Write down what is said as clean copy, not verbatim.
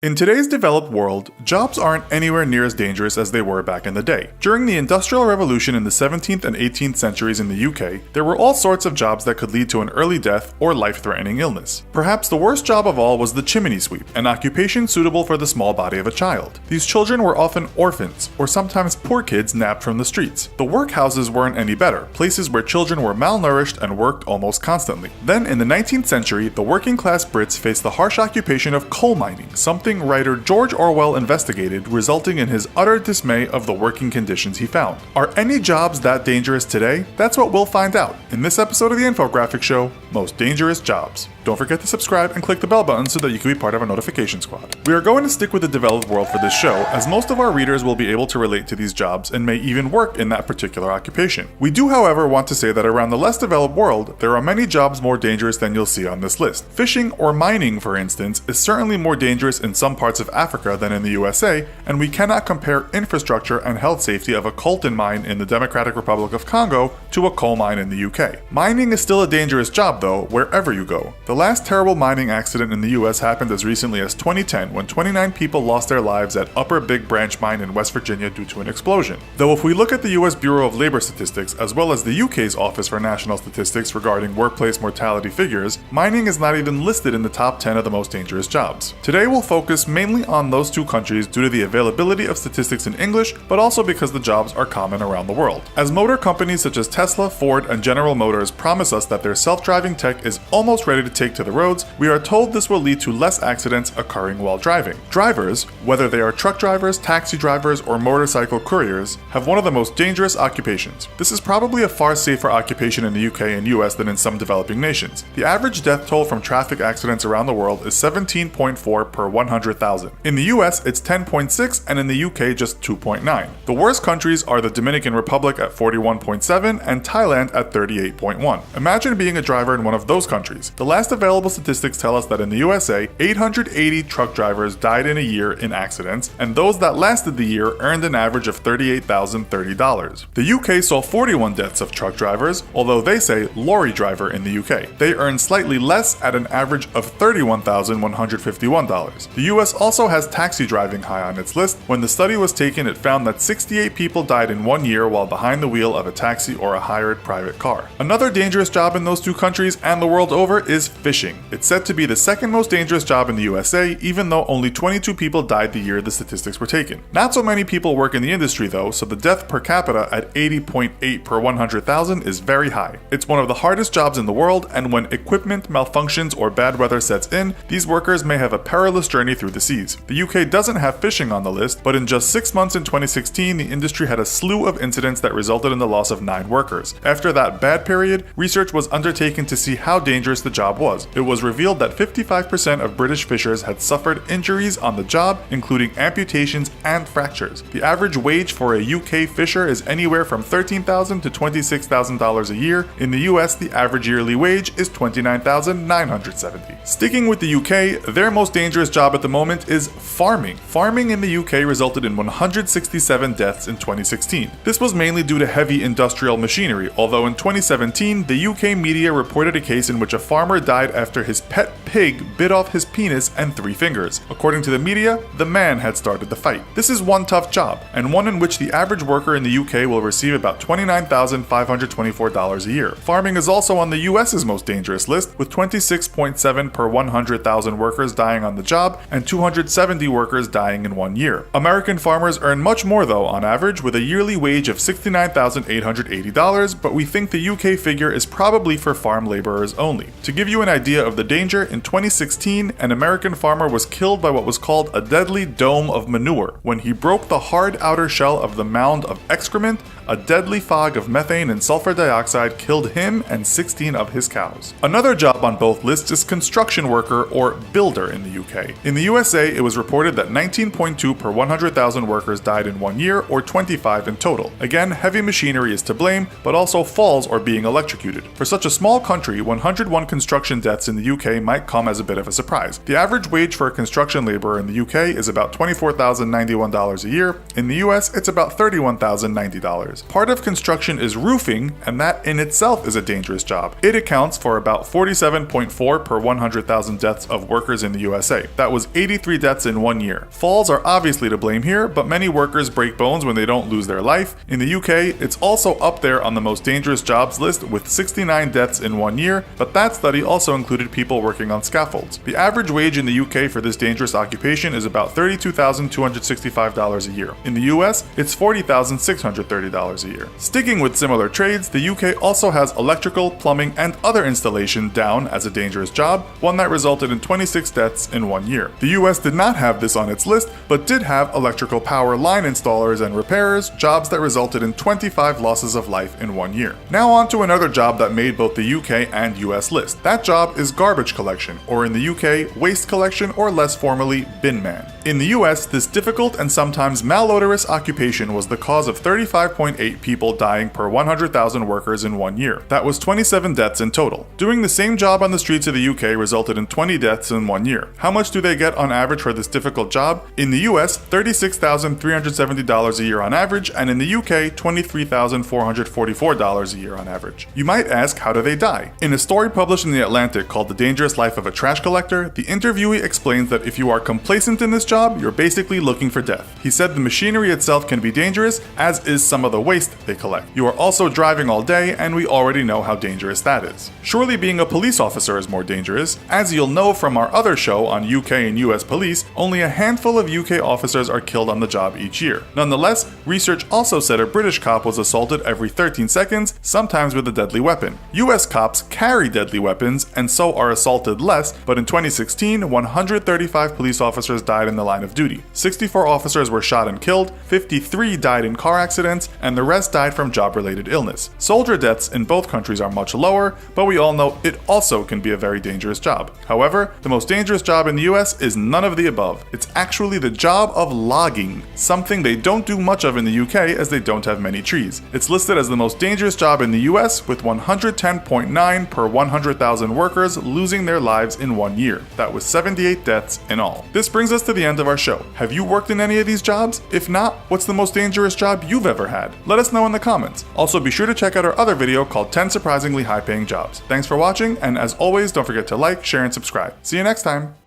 In today's developed world, jobs aren't anywhere near as dangerous as they were back in the day. During the Industrial Revolution in the 17th and 18th centuries in the UK, there were all sorts of jobs that could lead to an early death or life-threatening illness. Perhaps the worst job of all was the chimney sweep, an occupation suitable for the small body of a child. These children were often orphans, or sometimes poor kids nabbed from the streets. The workhouses weren't any better, places where children were malnourished and worked almost constantly. Then, in the 19th century, the working-class Brits faced the harsh occupation of coal mining, something writer George Orwell investigated, resulting in his utter dismay of the working conditions he found. Are any jobs that dangerous today? That's what we'll find out in this episode of the Infographic Show, Most Dangerous Jobs. Don't forget to subscribe and click the bell button so that you can be part of our notification squad. We are going to stick with the developed world for this show, as most of our readers will be able to relate to these jobs and may even work in that particular occupation. We do, however, want to say that around the less developed world, there are many jobs more dangerous than you'll see on this list. Fishing or mining, for instance, is certainly more dangerous in some parts of Africa than in the USA, and we cannot compare infrastructure and health safety of a coltan mine in the Democratic Republic of Congo to a coal mine in the UK. Mining is still a dangerous job, though, wherever you go. The last terrible mining accident in the US happened as recently as 2010 when 29 people lost their lives at Upper Big Branch Mine in West Virginia due to an explosion. Though if we look at the US Bureau of Labor Statistics as well as the UK's Office for National Statistics regarding workplace mortality figures, mining is not even listed in the top 10 of the most dangerous jobs. Today we'll focus mainly on those two countries due to the availability of statistics in English, but also because the jobs are common around the world. As motor companies such as Tesla, Ford, and General Motors promise us that their self-driving tech is almost ready to take to the roads, we are told this will lead to less accidents occurring while driving. Drivers, whether they are truck drivers, taxi drivers, or motorcycle couriers, have one of the most dangerous occupations. This is probably a far safer occupation in the UK and US than in some developing nations. The average death toll from traffic accidents around the world is 17.4 per 100,000. In the US, it's 10.6, and in the UK, just 2.9. The worst countries are the Dominican Republic at 41.7 and Thailand at 38.1. Imagine being a driver in one of those countries. The last available statistics tell us that in the USA, 880 truck drivers died in a year in accidents, and those that lasted the year earned an average of $38,030. The UK saw 41 deaths of truck drivers, although they say lorry driver in the UK. They earned slightly less at an average of $31,151. The US also has taxi driving high on its list. When the study was taken, it found that 68 people died in 1 year while behind the wheel of a taxi or a hired private car. Another dangerous job in those two countries and the world over is fishing. It's said to be the second most dangerous job in the USA, even though only 22 people died the year the statistics were taken. Not so many people work in the industry though, so the death per capita at 80.8 per 100,000 is very high. It's one of the hardest jobs in the world, and when equipment malfunctions or bad weather sets in, these workers may have a perilous journey through the seas. The UK doesn't have fishing on the list, but in just 6 months in 2016, the industry had a slew of incidents that resulted in the loss of 9 workers. After that bad period, research was undertaken to see how dangerous the job was. It was revealed that 55% of British fishers had suffered injuries on the job, including amputations and fractures. The average wage for a UK fisher is anywhere from $13,000 to $26,000 a year. In the US, the average yearly wage is $29,970. Sticking with the UK, their most dangerous job at the moment is farming. Farming in the UK resulted in 167 deaths in 2016. This was mainly due to heavy industrial machinery, although in 2017, the UK media reported a case in which a farmer died after his pet pig bit off his penis and 3 fingers. According to the media, the man had started the fight. This is one tough job, and one in which the average worker in the UK will receive about $29,524 a year. Farming is also on the US's most dangerous list, with 26.7 per 100,000 workers dying on the job and 270 workers dying in 1 year. American farmers earn much more though on average, with a yearly wage of $69,880, but we think the UK figure is probably for farm laborers only. To give you an idea of the danger, in 2016, an American farmer was killed by what was called a deadly dome of manure. When he broke the hard outer shell of the mound of excrement, a deadly fog of methane and sulfur dioxide killed him and 16 of his cows. Another job on both lists is construction worker or builder in the UK. In the USA, it was reported that 19.2 per 100,000 workers died in 1 year, or 25 in total. Again, heavy machinery is to blame, but also falls or being electrocuted. For such a small country, 101 construction deaths in the UK might come as a bit of a surprise. The average wage for a construction laborer in the UK is about $24,091 a year. In the US, it's about $31,090. Part of construction is roofing, and that in itself is a dangerous job. It accounts for about 47.4 per 100,000 deaths of workers in the USA. That was 83 deaths in 1 year. Falls are obviously to blame here, but many workers break bones when they don't lose their life. In the UK, it's also up there on the most dangerous jobs list with 69 deaths in 1 year, but that study also included people working on scaffolds. The average wage in the UK for this dangerous occupation is about $32,265 a year. In the US, it's $40,630 a year. Sticking with similar trades, the UK also has electrical, plumbing, and other installation down as a dangerous job, one that resulted in 26 deaths in 1 year. The US did not have this on its list, but did have electrical power line installers and repairers, jobs that resulted in 25 losses of life in 1 year. Now on to another job that made both the UK and US list. That job is garbage collection, or in the UK, waste collection, or less formally, bin man. In the US, this difficult and sometimes malodorous occupation was the cause of 35.8 people dying per 100,000 workers in 1 year. That was 27 deaths in total. Doing the same job on the streets of the UK resulted in 20 deaths in 1 year. How much do they get on average for this difficult job? In the US, $36,370 a year on average, and in the UK, $23,444 a year on average. You might ask, how do they die? In a story published in The Atlantic called The Dangerous Life of a Trash Collector, the interviewee explains that if you are complacent in this job, you're basically looking for death. He said the machinery itself can be dangerous, as is some of the waste they collect. You are also driving all day, and we already know how dangerous that is. Surely being a police officer is more dangerous. As you'll know from our other show on UK and US police, only a handful of UK officers are killed on the job each year. Nonetheless, research also said a British cop was assaulted every 13 seconds, sometimes with a deadly weapon. US cops carry deadly weapons and so are assaulted less, but in 2016, 135 police officers died in the line of duty. 64 officers were shot and killed, 53 died in car accidents, and the rest died from job-related illness. Soldier deaths in both countries are much lower, but we all know it also can be a very dangerous job. However, the most dangerous job in the US is none of the above. It's actually the job of logging, something they don't do much of in the UK as they don't have many trees. It's listed as the most dangerous job in the US with 110.9 per 100,000 workers losing their lives in 1 year. That was 78 deaths in all. This brings us to the end of our show. Have you worked in any of these jobs? If not, what's the most dangerous job you've ever had? Let us know in the comments. Also, be sure to check out our other video called 10 Surprisingly High-Paying Jobs. Thanks for watching, and as always, don't forget to like, share, and subscribe. See you next time!